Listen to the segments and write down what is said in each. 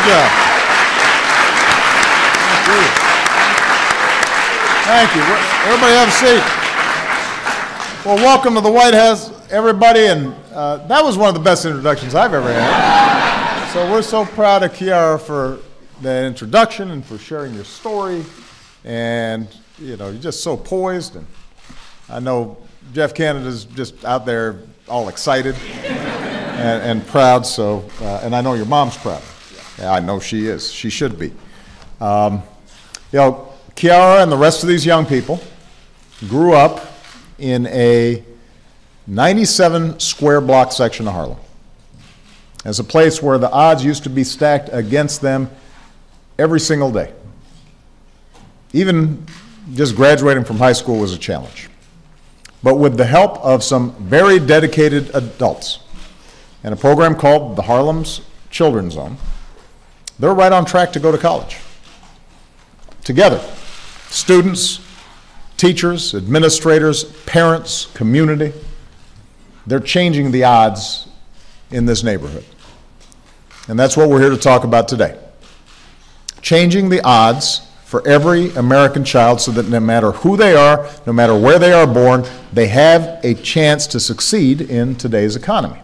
Good job. Thank you. Everybody have a seat. Well, welcome to the White House, everybody, and that was one of the best introductions I've ever had. So we're so proud of Kiara for that introduction and for sharing your story, and you're just so poised, and I know Jeff Canada's just out there all excited and proud, so, and I know your mom's proud. Yeah, I know she is. She should be. Kiara and the rest of these young people grew up in a 97 square block section of Harlem. It's a place where the odds used to be stacked against them every single day. Even just graduating from high school was a challenge. But with the help of some very dedicated adults and a program called the Harlem's Children's Zone, they're right on track to go to college. Together, students, teachers, administrators, parents, community, they're changing the odds in this neighborhood. And that's what we're here to talk about today. Changing the odds for every American child so that no matter who they are, no matter where they are born, they have a chance to succeed in today's economy.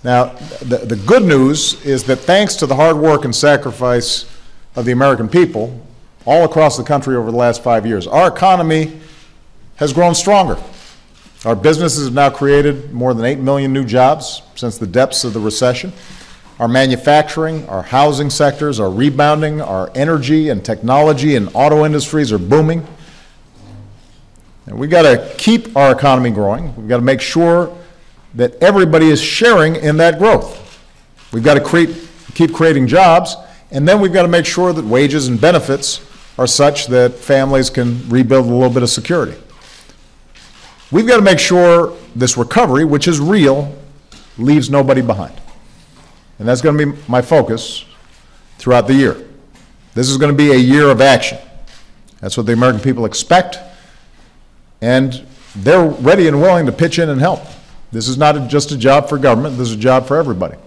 Now, the good news is that thanks to the hard work and sacrifice of the American people all across the country over the last 5 years, our economy has grown stronger. Our businesses have now created more than 8 million new jobs since the depths of the recession. Our manufacturing, our housing sectors are rebounding, our energy and technology and auto industries are booming. And we've got to keep our economy growing. We've got to make sure that everybody is sharing in that growth. We've got to keep creating jobs, and then we've got to make sure that wages and benefits are such that families can rebuild a little bit of security. We've got to make sure this recovery, which is real, leaves nobody behind. And that's going to be my focus throughout the year. This is going to be a year of action. That's what the American people expect, and they're ready and willing to pitch in and help. This is not just a job for government, this is a job for everybody.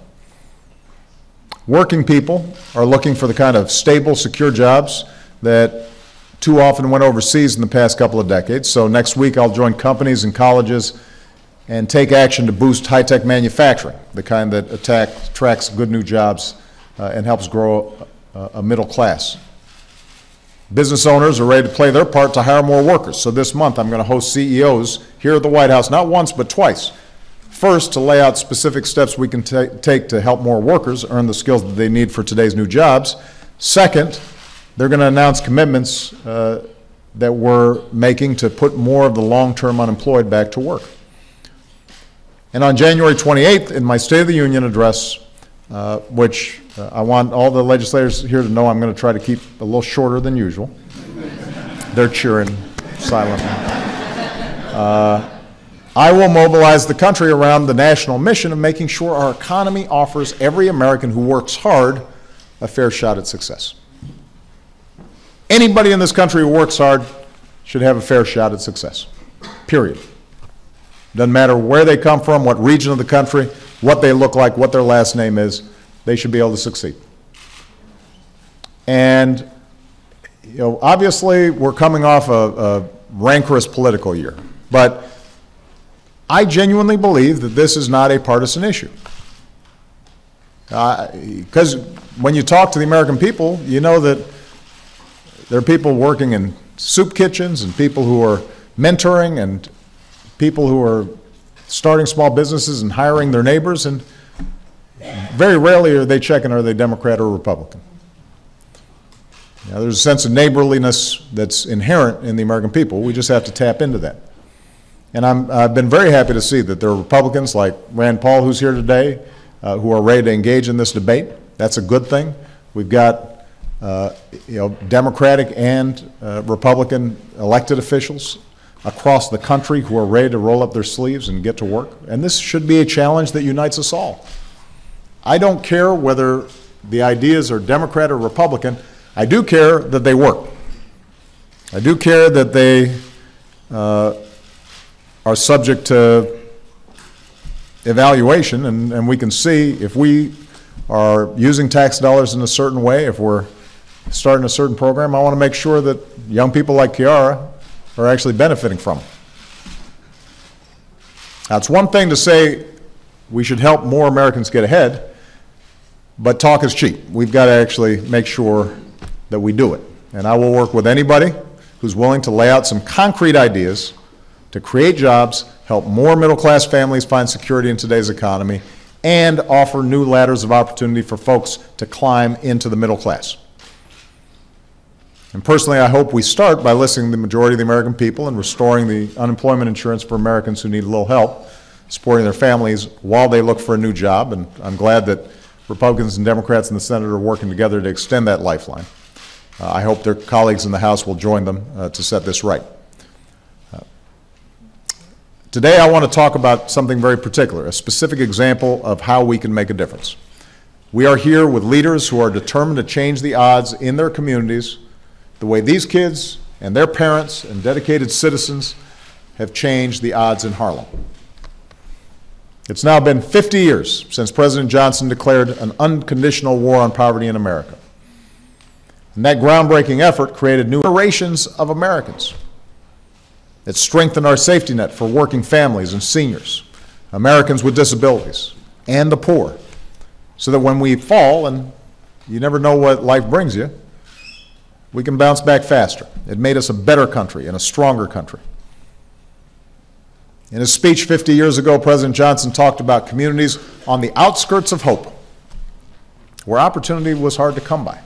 Working people are looking for the kind of stable, secure jobs that too often went overseas in the past couple of decades. So next week I'll join companies and colleges and take action to boost high-tech manufacturing, the kind that attracts good new jobs and helps grow a middle class. Business owners are ready to play their part to hire more workers. So this month I'm going to host CEOs here at the White House, not once but twice. First, to lay out specific steps we can take to help more workers earn the skills that they need for today's new jobs. Second, they're going to announce commitments that we're making to put more of the long-term unemployed back to work. And on January 28th, in my State of the Union address, which I want all the legislators here to know I'm going to try to keep a little shorter than usual. They're cheering silently. I will mobilize the country around the national mission of making sure our economy offers every American who works hard a fair shot at success. Anybody in this country who works hard should have a fair shot at success, period. Doesn't matter where they come from, what region of the country, what they look like, what their last name is, they should be able to succeed. And obviously we're coming off a rancorous political year, but I genuinely believe that this is not a partisan issue. Because when you talk to the American people, you know that there are people working in soup kitchens and people who are mentoring and people who are starting small businesses and hiring their neighbors, and very rarely are they checking are they Democrat or Republican. There's a sense of neighborliness that's inherent in the American people. We just have to tap into that. And I've been very happy to see that there are Republicans like Rand Paul, who's here today, who are ready to engage in this debate. That's a good thing. We've got Democratic and Republican elected officials across the country who are ready to roll up their sleeves and get to work. And this should be a challenge that unites us all. I don't care whether the ideas are Democrat or Republican. I do care that they work. I do care that they are subject to evaluation, and we can see if we are using tax dollars in a certain way, if we're starting a certain program, I want to make sure that young people like Kiara are actually benefiting from it. Now, it's one thing to say we should help more Americans get ahead, but talk is cheap. We've got to actually make sure that we do it. And I will work with anybody who's willing to lay out some concrete ideas to create jobs, help more middle-class families find security in today's economy, and offer new ladders of opportunity for folks to climb into the middle class. And personally, I hope we start by listening to the majority of the American people and restoring the unemployment insurance for Americans who need a little help, supporting their families while they look for a new job. And I'm glad that Republicans and Democrats in the Senate are working together to extend that lifeline. I hope their colleagues in the House will join them to set this right. Today I want to talk about something very particular, a specific example of how we can make a difference. We are here with leaders who are determined to change the odds in their communities the way these kids and their parents and dedicated citizens have changed the odds in Harlem. It's now been 50 years since President Johnson declared an unconditional war on poverty in America. And that groundbreaking effort created new generations of Americans. It strengthened our safety net for working families and seniors, Americans with disabilities, and the poor, so that when we fall, and you never know what life brings you, we can bounce back faster. It made us a better country and a stronger country. In his speech 50 years ago, President Johnson talked about communities on the outskirts of hope, where opportunity was hard to come by.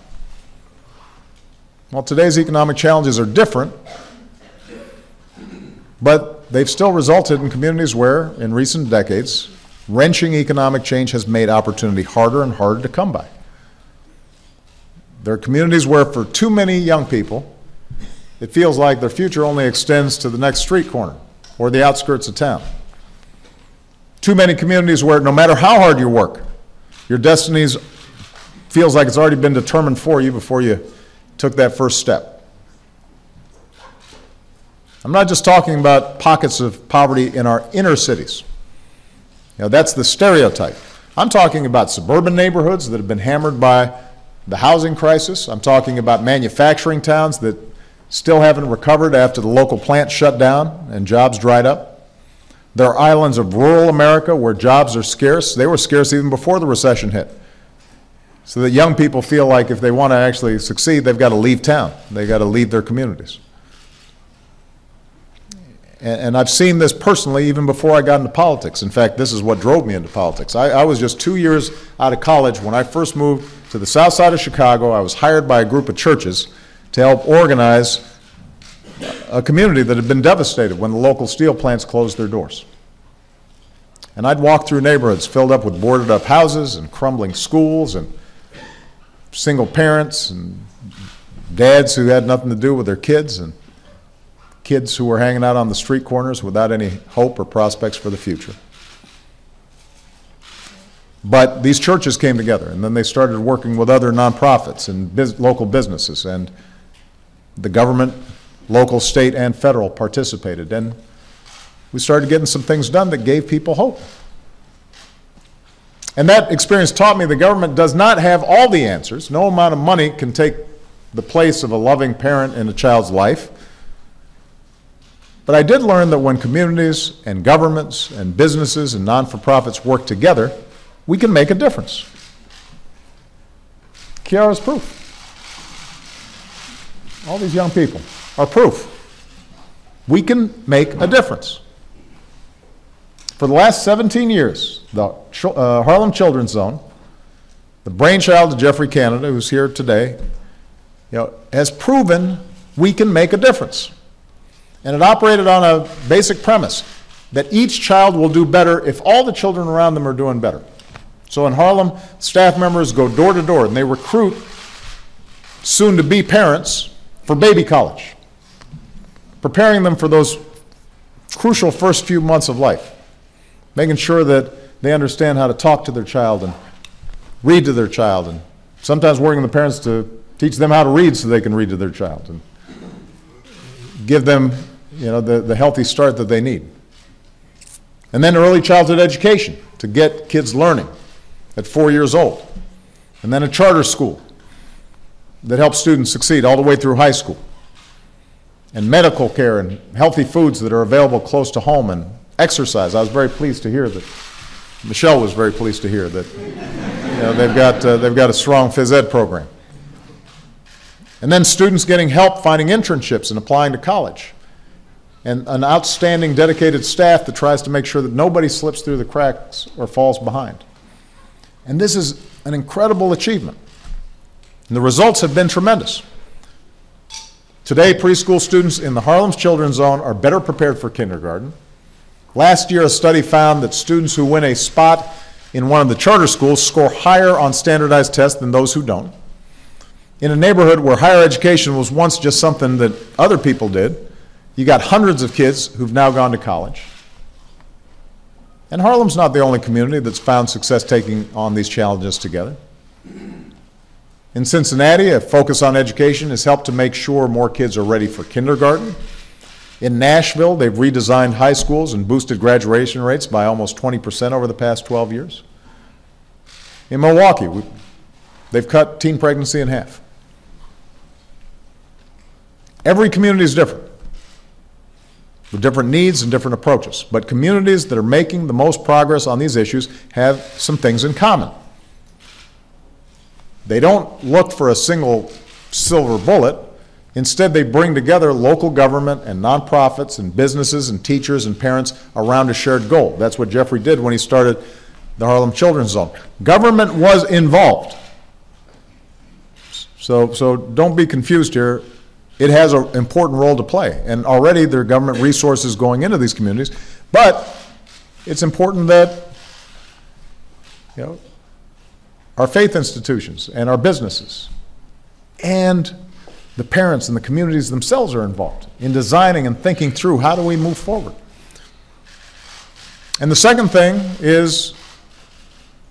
Well, today's economic challenges are different, but they've still resulted in communities where, in recent decades, wrenching economic change has made opportunity harder and harder to come by. There are communities where, for too many young people, it feels like their future only extends to the next street corner or the outskirts of town. Too many communities where, no matter how hard you work, your destiny feels like it's already been determined for you before you took that first step. I'm not just talking about pockets of poverty in our inner cities. You know, that's the stereotype. I'm talking about suburban neighborhoods that have been hammered by the housing crisis. I'm talking about manufacturing towns that still haven't recovered after the local plants shut down and jobs dried up. There are islands of rural America where jobs are scarce. They were scarce even before the recession hit. So that young people feel like if they want to actually succeed, they've got to leave town. They've got to leave their communities. And I've seen this personally even before I got into politics. In fact, this is what drove me into politics. I was just 2 years out of college when I first moved to the south side of Chicago. I was hired by a group of churches to help organize a community that had been devastated when the local steel plants closed their doors. And I'd walk through neighborhoods filled up with boarded up houses and crumbling schools and single parents and dads who had nothing to do with their kids and kids who were hanging out on the street corners without any hope or prospects for the future. But these churches came together, and then they started working with other nonprofits and local businesses, and the government, local, state, and federal participated. And we started getting some things done that gave people hope. And that experience taught me the government does not have all the answers. No amount of money can take the place of a loving parent in a child's life. But I did learn that when communities and governments and businesses and non-for-profits work together, we can make a difference. Kiara's proof. All these young people are proof. We can make a difference. For the last 17 years, the Harlem Children's Zone, the brainchild of Jeffrey Canada, who's here today, has proven we can make a difference. And it operated on a basic premise that each child will do better if all the children around them are doing better. So in Harlem, staff members go door to door and they recruit soon-to-be parents for baby college, preparing them for those crucial first few months of life, making sure that they understand how to talk to their child and read to their child, and sometimes working with the parents to teach them how to read so they can read to their child and give them the healthy start that they need. And then early childhood education to get kids learning at 4 years old. and then a charter school that helps students succeed all the way through high school, and medical care and healthy foods that are available close to home, and exercise. I was very pleased to hear that, Michelle was very pleased to hear that they've got a strong phys ed program. And then students getting help finding internships and applying to college, and an outstanding dedicated staff that tries to make sure that nobody slips through the cracks or falls behind. And this is an incredible achievement. And the results have been tremendous. Today, preschool students in the Harlem's Children's Zone are better prepared for kindergarten. Last year, a study found that students who win a spot in one of the charter schools score higher on standardized tests than those who don't. In a neighborhood where higher education was once just something that other people did, you got hundreds of kids who've now gone to college. And Harlem's not the only community that's found success taking on these challenges together. In Cincinnati, a focus on education has helped to make sure more kids are ready for kindergarten. In Nashville, they've redesigned high schools and boosted graduation rates by almost 20% over the past 12 years. In Milwaukee, they've cut teen pregnancy in half. Every community is different, with different needs and different approaches, but communities that are making the most progress on these issues have some things in common. They don't look for a single silver bullet. Instead, they bring together local government and nonprofits and businesses and teachers and parents around a shared goal. That's what Jeffrey did when he started the Harlem Children's Zone. Government was involved. So don't be confused here. It has an important role to play, and already there are government resources going into these communities, but it's important that our faith institutions and our businesses and the parents and the communities themselves are involved in designing and thinking through how do we move forward. And the second thing is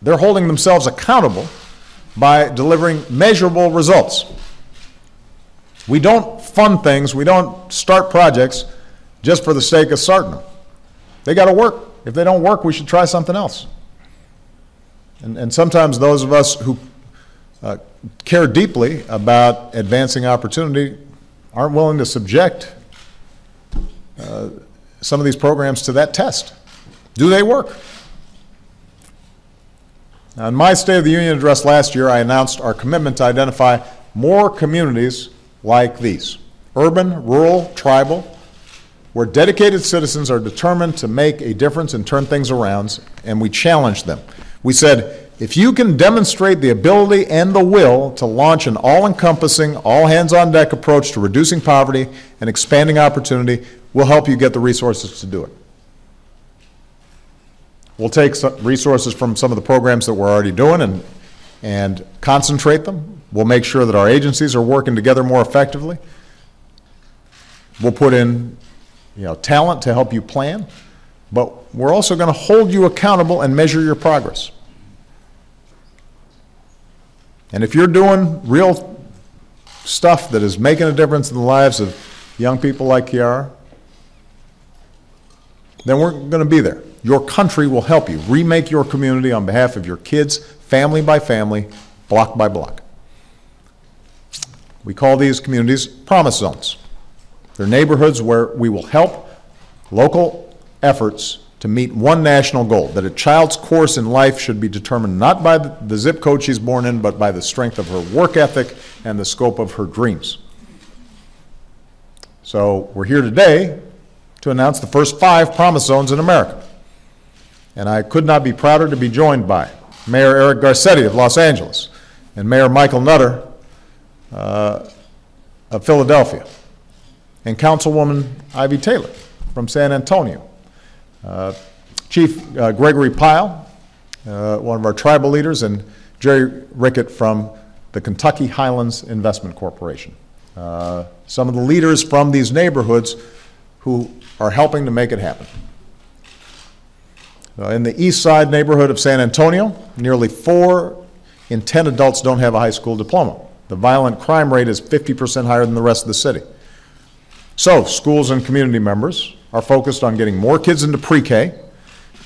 they're holding themselves accountable by delivering measurable results. We don't fund things, we don't start projects just for the sake of starting them. They got to work. If they don't work, we should try something else. And sometimes those of us who care deeply about advancing opportunity aren't willing to subject some of these programs to that test. Do they work? Now, in my State of the Union address last year, I announced our commitment to identify more communities like these, urban, rural, tribal, where dedicated citizens are determined to make a difference and turn things around, and we challenged them. We said, if you can demonstrate the ability and the will to launch an all-encompassing, all-hands-on-deck approach to reducing poverty and expanding opportunity, we'll help you get the resources to do it. We'll take some resources from some of the programs that we're already doing and concentrate them. We'll make sure that our agencies are working together more effectively. We'll put in talent to help you plan, but we're also going to hold you accountable and measure your progress. And if you're doing real stuff that is making a difference in the lives of young people like Kiara, then we're going to be there. Your country will help you remake your community on behalf of your kids, family by family, block by block. We call these communities promise zones. They're neighborhoods where we will help local efforts to meet one national goal, that a child's course in life should be determined not by the zip code she's born in, but by the strength of her work ethic and the scope of her dreams. So we're here today to announce the first 5 promise zones in America. And I could not be prouder to be joined by Mayor Eric Garcetti of Los Angeles and Mayor Michael Nutter of Philadelphia, and Councilwoman Ivy Taylor from San Antonio, Chief Gregory Pyle, one of our tribal leaders, and Jerry Rickett from the Kentucky Highlands Investment Corporation. Some of the leaders from these neighborhoods who are helping to make it happen. In the east side neighborhood of San Antonio, nearly 4 in 10 adults don't have a high school diploma. The violent crime rate is 50% higher than the rest of the city. So schools and community members are focused on getting more kids into pre-K,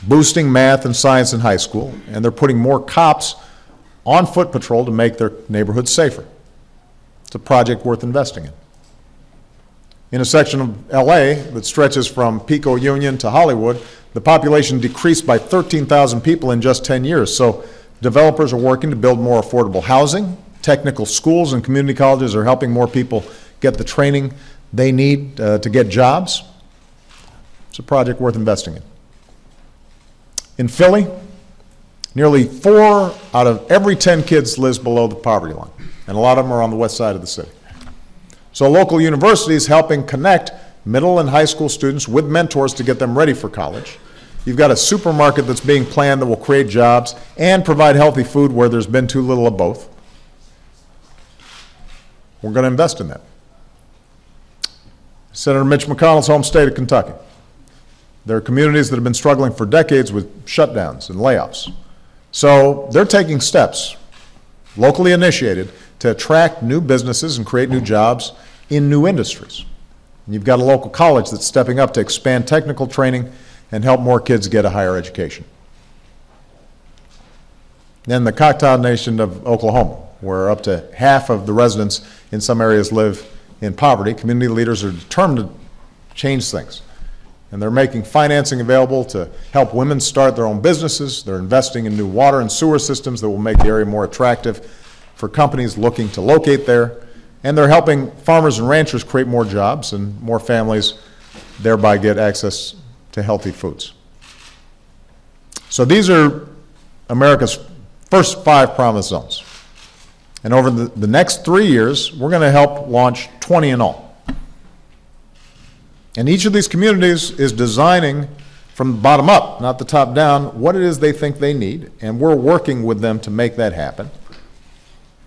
boosting math and science in high school, and they're putting more cops on foot patrol to make their neighborhoods safer. It's a project worth investing in. In a section of LA that stretches from Pico Union to Hollywood, the population decreased by 13,000 people in just 10 years. So developers are working to build more affordable housing. Technical schools and community colleges are helping more people get the training they need to get jobs. It's a project worth investing in. In Philly, nearly 4 out of every 10 kids lives below the poverty line, and a lot of them are on the west side of the city. So local universities helping connect middle and high school students with mentors to get them ready for college. You've got a supermarket that's being planned that will create jobs and provide healthy food where there's been too little of both. We're going to invest in that. Senator Mitch McConnell's home state of Kentucky. There are communities that have been struggling for decades with shutdowns and layoffs. So they're taking steps, locally initiated, to attract new businesses and create new jobs in new industries. And you've got a local college that's stepping up to expand technical training and help more kids get a higher education. Then the Choctaw Nation of Oklahoma, where up to half of the residents in some areas live in poverty. Community leaders are determined to change things. And they're making financing available to help women start their own businesses. They're investing in new water and sewer systems that will make the area more attractive for companies looking to locate there. And they're helping farmers and ranchers create more jobs and more families thereby get access to healthy foods. So these are America's first 5 promise zones. And over the next 3 years, we're going to help launch 20 in all. And each of these communities is designing from the bottom up, not the top down, what it is they think they need, and we're working with them to make that happen.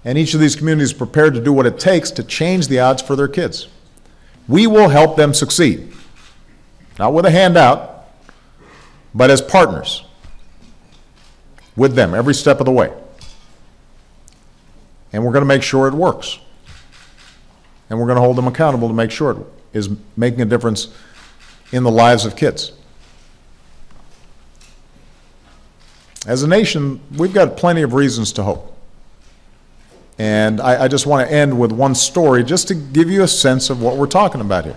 And each of these communities is prepared to do what it takes to change the odds for their kids. We will help them succeed, not with a handout, but as partners with them every step of the way. And we're going to make sure it works. And we're going to hold them accountable to make sure it is making a difference in the lives of kids. As a nation, we've got plenty of reasons to hope. And I just want to end with one story just to give you a sense of what we're talking about here.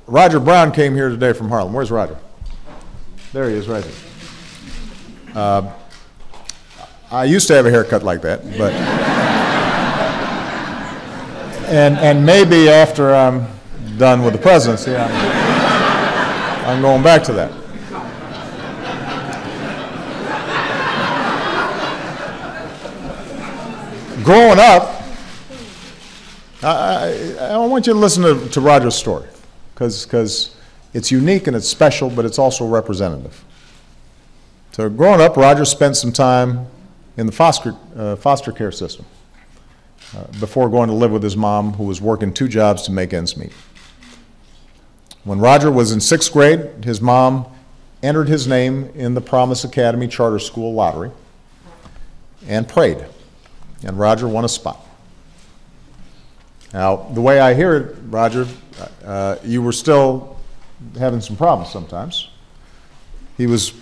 Roger Brown came here today from Harlem. Where's Roger? There he is, right there. I used to have a haircut like that, but and maybe after I'm done with the presidency, I'm going back to that. Growing up, I want you to listen to Roger's story, because it's unique and it's special, but it's also representative. So growing up, Roger spent some time in the foster care system before going to live with his mom, who was working 2 jobs to make ends meet. When Roger was in 6th grade, his mom entered his name in the Promise Academy Charter School lottery and prayed, and Roger won a spot. Now, the way I hear it, Roger, you were still having some problems sometimes. He was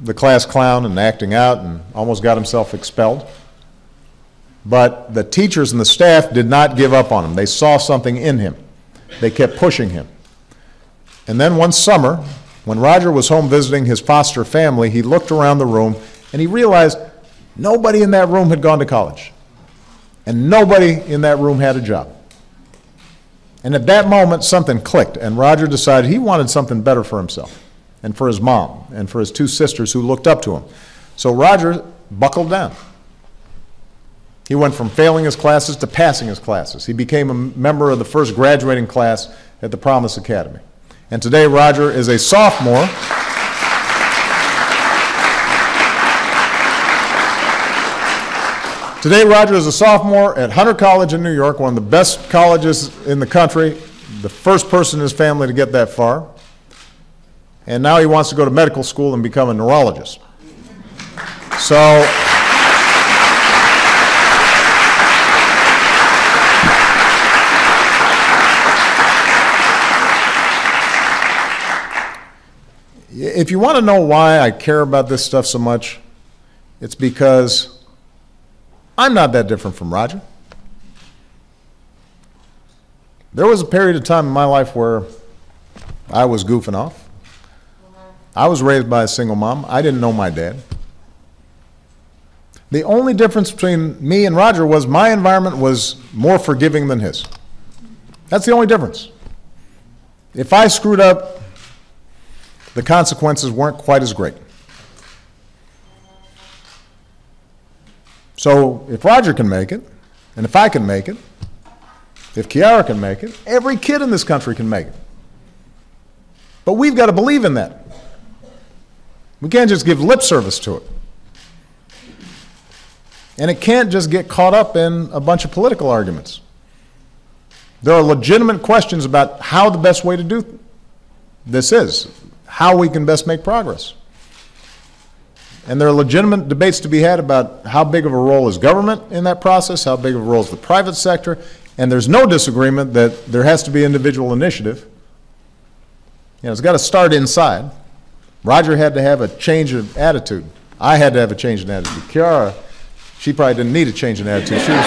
the class clown and acting out and almost got himself expelled. But the teachers and the staff did not give up on him. They saw something in him. They kept pushing him. And then one summer, when Roger was home visiting his foster family, he looked around the room and he realized nobody in that room had gone to college. And nobody in that room had a job. And at that moment, something clicked, and Roger decided he wanted something better for himself and for his mom and for his 2 sisters who looked up to him. So Roger buckled down. He went from failing his classes to passing his classes. He became a member of the first graduating class at the Promise Academy. And today, Roger is a sophomore. Today, Roger is a sophomore at Hunter College in New York, one of the best colleges in the country, the first person in his family to get that far. And now he wants to go to medical school and become a neurologist. So, if you want to know why I care about this stuff so much, it's because I'm not that different from Roger. There was a period of time in my life where I was goofing off. I was raised by a single mom. I didn't know my dad. The only difference between me and Roger was my environment was more forgiving than his. That's the only difference. If I screwed up, the consequences weren't quite as great. So if Roger can make it, and if I can make it, if Kiara can make it, every kid in this country can make it. But we've got to believe in that. We can't just give lip service to it. And it can't just get caught up in a bunch of political arguments. There are legitimate questions about how the best way to do this is, how we can best make progress. And there are legitimate debates to be had about how big of a role is government in that process, how big of a role is the private sector, and there's no disagreement that there has to be individual initiative. You know, it's got to start inside. Roger had to have a change of attitude. I had to have a change in attitude. Kiara, she probably didn't need a change in attitude. She was,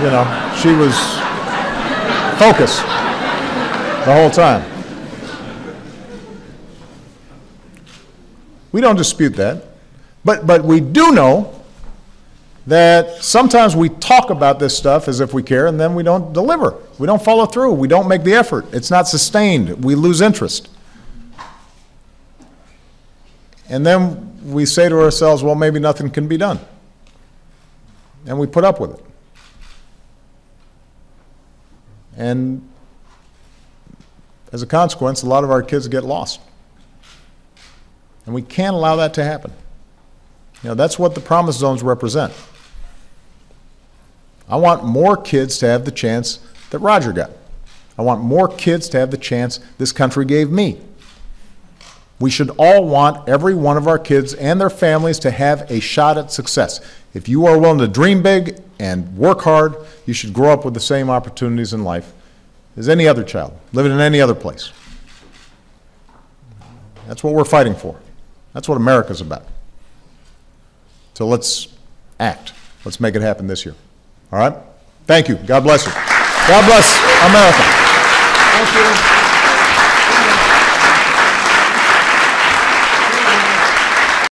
you know, she was focused the whole time. We don't dispute that, but we do know that sometimes we talk about this stuff as if we care, and then we don't deliver. We don't follow through. We don't make the effort. It's not sustained. We lose interest. And then we say to ourselves, well, maybe nothing can be done. And we put up with it. And as a consequence, a lot of our kids get lost. And we can't allow that to happen. You know, that's what the promise zones represent. I want more kids to have the chance that Roger got. I want more kids to have the chance this country gave me. We should all want every one of our kids and their families to have a shot at success. If you are willing to dream big and work hard, you should grow up with the same opportunities in life as any other child, living in any other place. That's what we're fighting for. That's what America's about. So let's act. Let's make it happen this year. All right? Thank you. God bless you. God bless America. Thank you.